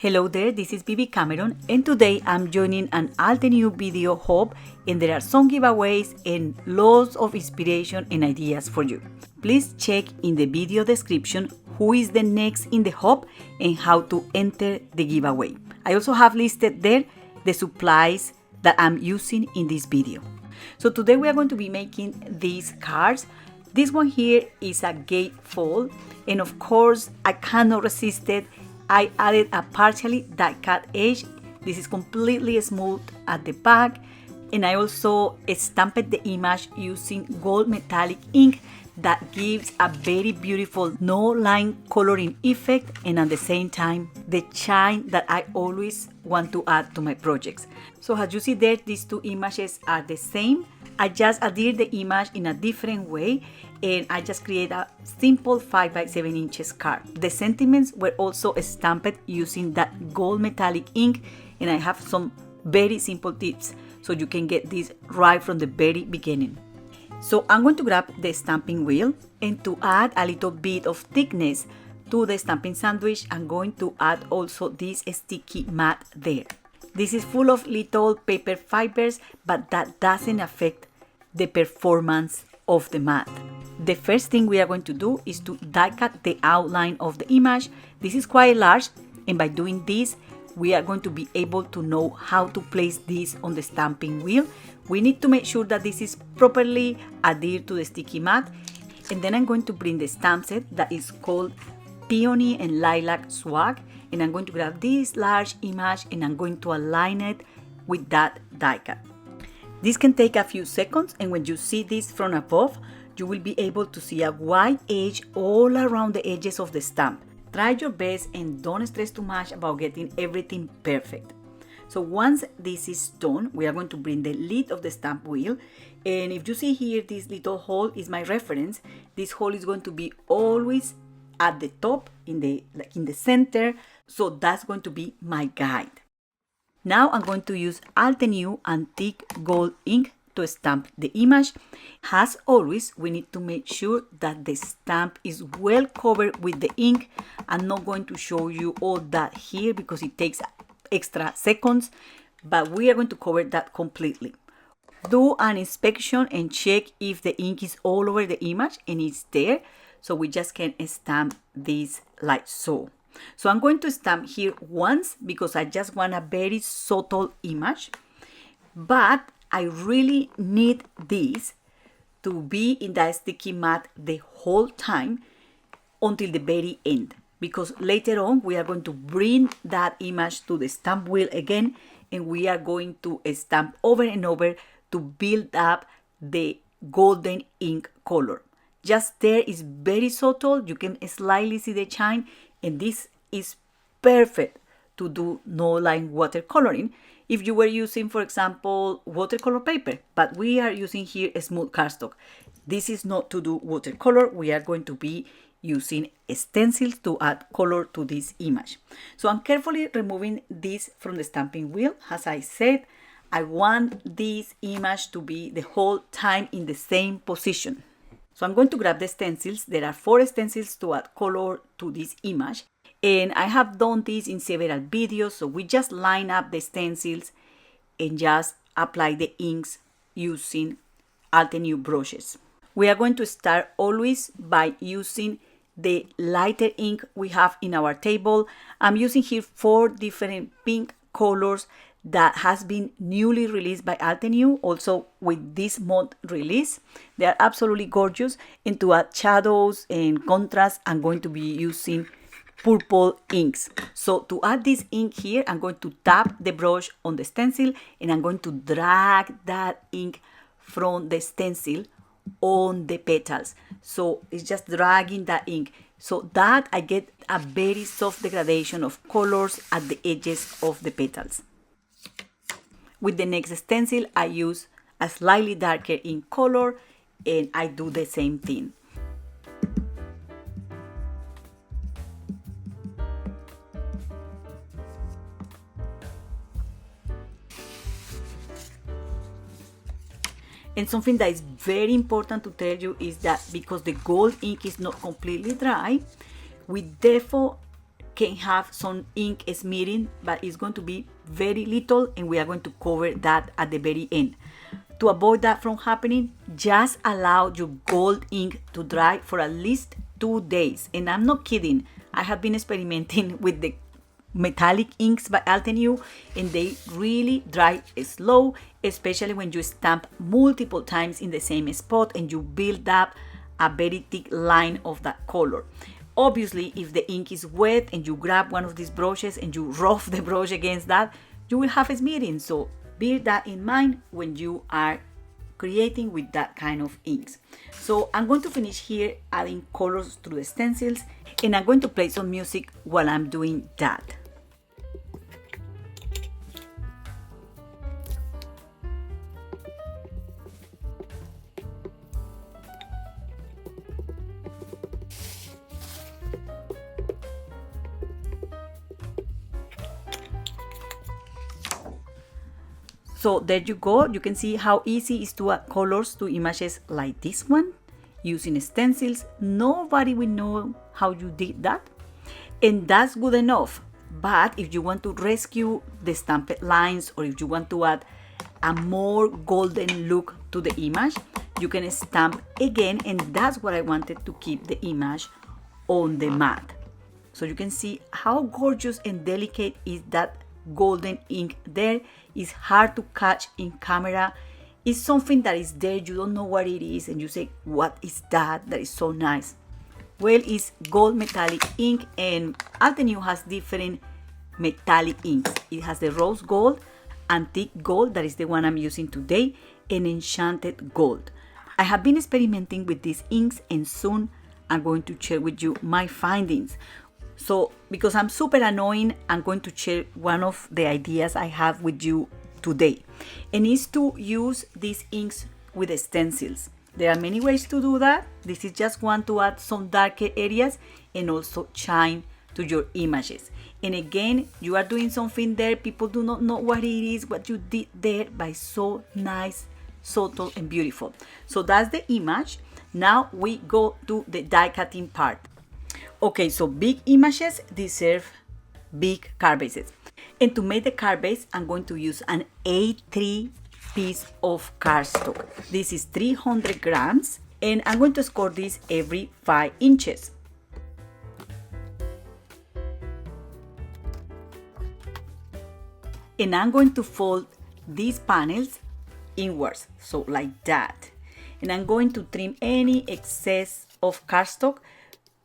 Hello there, this is Bibi Cameron, and today I'm joining an Altenew video hub, and there are some giveaways and lots of inspiration and ideas for you. Please check in the video description who is the next in the hub and how to enter the giveaway. I also have listed there the supplies that I'm using in this video. So today we are going to be making these cards. This one here is a gatefold, and of course I cannot resist it. I added a partially die-cut edge. This is completely smooth at the back, and I also stamped the image using gold metallic ink that gives a very beautiful no line coloring effect, and at the same time the shine that I always want to add to my projects. So as you see there, these two images are the same. I just adhered the image in a different way, and I just create a simple 5 by 7 inches card. The sentiments were also stamped using that gold metallic ink, and I have some very simple tips so you can get this right from the very beginning. So I'm going to grab the stamping wheel, and to add a little bit of thickness to the stamping sandwich, I'm going to add also this sticky mat there. This is full of little paper fibers, but that doesn't affect the performance of the mat. The first thing we are going to do is to die cut the outline of the image. This is quite large, and by doing this, we are going to be able to know how to place this on the stamping wheel. We need to make sure that this is properly adhered to the sticky mat, and then I'm going to bring the stamp set that is called Peony and Lilac Swag, and I'm going to grab this large image and I'm going to align it with that die cut. This can take a few seconds, and when you see this from above, you will be able to see a white edge all around the edges of the stamp. Try your best and don't stress too much about getting everything perfect. So once this is done, we are going to bring the lid of the stamp wheel, and if you see here, this little hole is my reference. This hole is going to be always at the top, in the center, so that's going to be my guide. Now I'm going to use Altenew Antique Gold ink to stamp the image. As always, we need to make sure that the stamp is well covered with the ink. I'm not going to show you all that here because it takes extra seconds, but we are going to cover that completely. Do an inspection and check if the ink is all over the image, and it's there. So we just can stamp this like so. So I'm going to stamp here once because I just want a very subtle image, but I really need this to be in that sticky mat the whole time until the very end, because later on we are going to bring that image to the stamp wheel again, and we are going to stamp over and over to build up the golden ink color. Just there is very subtle, you can slightly see the shine, and this is perfect to do no line watercoloring if you were using, for example, watercolor paper, but we are using here a smooth cardstock. This is not to do watercolor. We are going to be using stencils to add color to this image. So I'm carefully removing this from the stamping wheel. As I said, I want this image to be the whole time in the same position. So I'm going to grab the stencils. There are 4 stencils to add color to this image, and I have done this in several videos. So we just line up the stencils and just apply the inks using Altenew brushes. We are going to start always by using the lighter ink we have in our table. I'm using here 4 different pink colors that has been newly released by Altenew, also with this month release. They are absolutely gorgeous, and to add shadows and contrast, I'm going to be using purple inks. So to add this ink here, I'm going to tap the brush on the stencil, and I'm going to drag that ink from the stencil on the petals. So it's just dragging that ink, so that I get a very soft degradation of colors at the edges of the petals. With the next stencil, I use a slightly darker ink color, and I do the same thing. And something that is very important to tell you is that because the gold ink is not completely dry, we therefore can have some ink smearing, but it's going to be very little, and we are going to cover that at the very end. To avoid that from happening, just allow your gold ink to dry for at least 2 days. And I'm not kidding. I have been experimenting with the metallic inks by Altenew, and they really dry slow, especially when you stamp multiple times in the same spot and you build up a very thick line of that color. Obviously, if the ink is wet and you grab one of these brushes and you rub the brush against that, you will have a smearing. So bear that in mind when you are creating with that kind of inks. So I'm going to finish here adding colors to the stencils, and I'm going to play some music while I'm doing that. So there you go. You can see how easy it is to add colors to images like this one using stencils. Nobody will know how you did that, and that's good enough. But if you want to rescue the stamped lines, or if you want to add a more golden look to the image, you can stamp again, and that's what I wanted to keep the image on the mat. So you can see how gorgeous and delicate is that golden ink there. Is hard to catch in camera. It's something that is there, you don't know what it is, and you say, what is that? That is so nice. Well, it's gold metallic ink, and Altenew has different metallic inks. It has the rose gold, antique gold, that is the one I'm using today, and enchanted gold. I have been experimenting with these inks, and soon I'm going to share with you my findings. So, because I'm super annoying, I'm going to share one of the ideas I have with you today. And it's to use these inks with the stencils. There are many ways to do that. This is just one to add some darker areas and also shine to your images. And again, you are doing something there. People do not know what it is, what you did there, but so nice, subtle, and beautiful. So that's the image. Now we go to the die cutting part. Okay, so big images deserve big card bases. And to make the card base, I'm going to use an A3 piece of cardstock. This is 300 grams, and I'm going to score this every 5 inches. And I'm going to fold these panels inwards, so like that. And I'm going to trim any excess of cardstock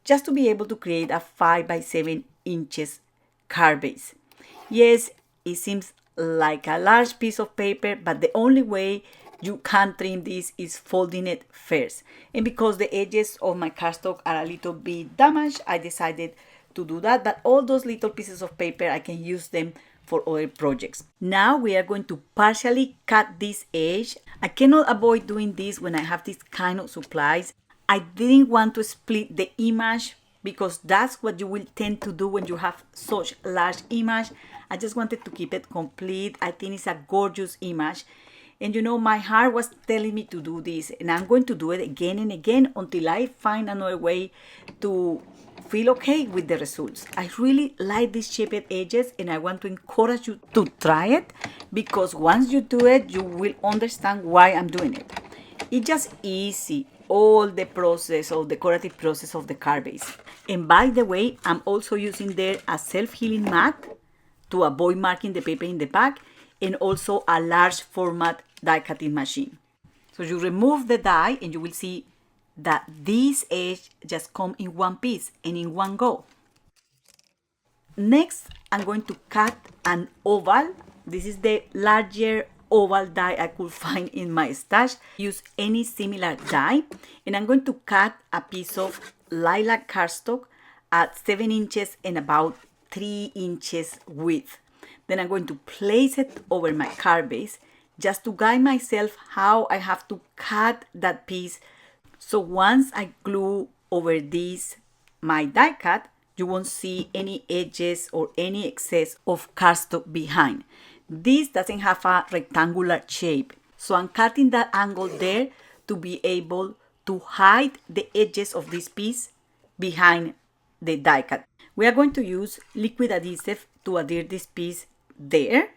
just to be able to create a 5 by 7 inches card base. Yes, it seems like a large piece of paper, but the only way you can trim this is folding it first. And because the edges of my cardstock are a little bit damaged, I decided to do that. But all those little pieces of paper, I can use them for other projects. Now we are going to partially cut this edge. I cannot avoid doing this when I have this kind of supplies. I didn't want to split the image because that's what you will tend to do when you have such large image. I just wanted to keep it complete. I think it's a gorgeous image. And you know, my heart was telling me to do this, and I'm going to do it again and again until I find another way to feel okay with the results. I really like these shaped edges, and I want to encourage you to try it, because once you do it, you will understand why I'm doing it. It's just easy, all the process, all the decorative process of the card base. And by the way, I'm also using there a self-healing mat to avoid marking the paper in the back, and also a large format die cutting machine. So you remove the die and you will see that this edge just come in one piece and in one go. Next, I'm going to cut an oval. This is the larger oval die I could find in my stash. Use any similar die, and I'm going to cut a piece of lilac cardstock at 7 inches and about 3 inches width. Then I'm going to place it over my card base just to guide myself how I have to cut that piece. So once I glue over this my die cut, you won't see any edges or any excess of cardstock behind. This doesn't have a rectangular shape, so I'm cutting that angle there to be able to hide the edges of this piece behind the die cut. We are going to use liquid adhesive to adhere this piece there.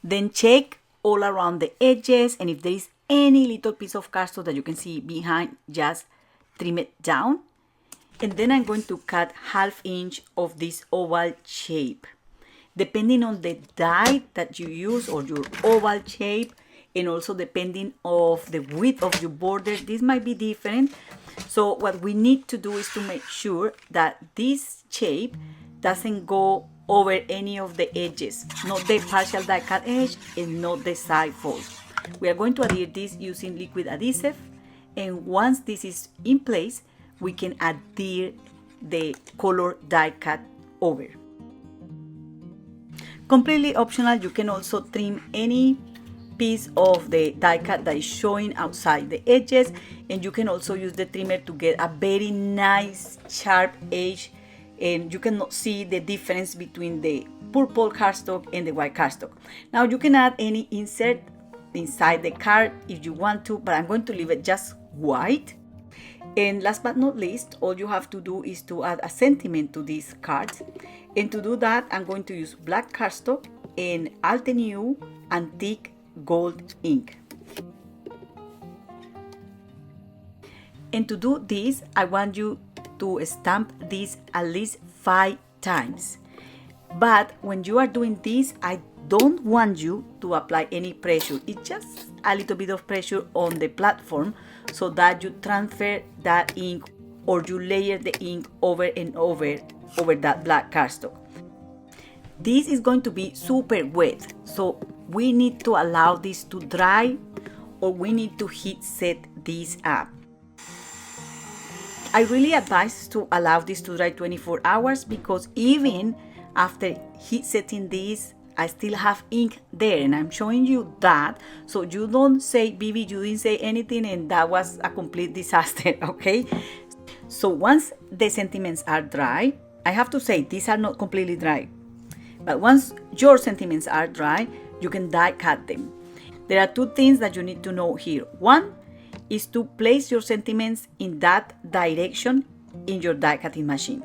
Then check all around the edges, and if there is any little piece of cardstock that you can see behind, just trim it down. And then I'm going to cut 1/2 inch of this oval shape. Depending on the die that you use or your oval shape, and also depending of the width of your border, this might be different. So what we need to do is to make sure that this shape doesn't go over any of the edges, not the partial die cut edge and not the side fold. We are going to adhere this using liquid adhesive, and once this is in place, we can adhere the color die cut over. Completely optional, you can also trim any piece of the die cut that is showing outside the edges, and you can also use the trimmer to get a very nice sharp edge, and you cannot see the difference between the purple cardstock and the white cardstock. Now you can add any insert inside the card if you want to, but I'm going to leave it just white. And last but not least, all you have to do is to add a sentiment to these cards. And to do that, I'm going to use black cardstock and Altenew antique gold ink. And to do this, I want you to stamp this at least 5 times. But when you are doing this, I don't want you to apply any pressure. It's just a little bit of pressure on the platform so that you transfer that ink, or you layer the ink over and over that black cardstock. This is going to be super wet, so we need to allow this to dry, or we need to heat set this up. I really advise to allow this to dry 24 hours because even after heat setting this, I still have ink there, and I'm showing you that so you don't say, Bibi, you didn't say anything and that was a complete disaster, okay? So once the sentiments are dry, I have to say these are not completely dry, but once your sentiments are dry, you can die cut them. There are 2 things that you need to know here. One is to place your sentiments in that direction in your die cutting machine.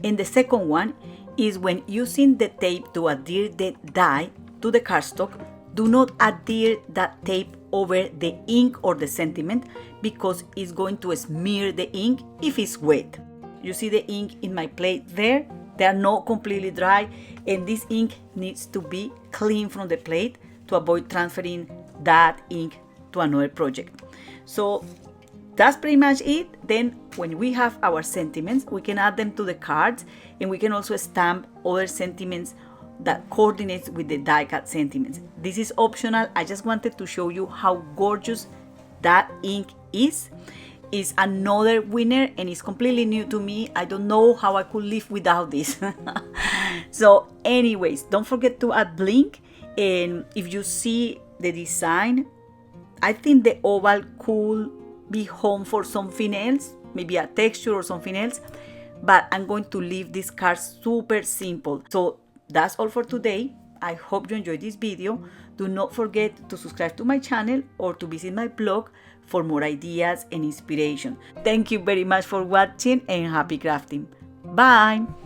And the second one is when using the tape to adhere the die to the cardstock, do not adhere that tape over the ink or the sentiment because it's going to smear the ink if it's wet. You see the ink in my plate there? They are not completely dry, and this ink needs to be clean from the plate to avoid transferring that ink to another project. So that's pretty much it. Then when we have our sentiments, we can add them to the cards, and we can also stamp other sentiments that coordinates with the die cut sentiments. This is optional. I just wanted to show you how gorgeous that ink is. It's another winner, and it's completely new to me. I don't know how I could live without this. So anyways, don't forget to add blink, and if you see the design, I think the oval could be home for something else, maybe a texture or something else, but I'm going to leave this card super simple. So that's all for today. I hope you enjoyed this video. Do not forget to subscribe to my channel or to visit my blog for more ideas and inspiration. Thank you very much for watching, and happy crafting. Bye!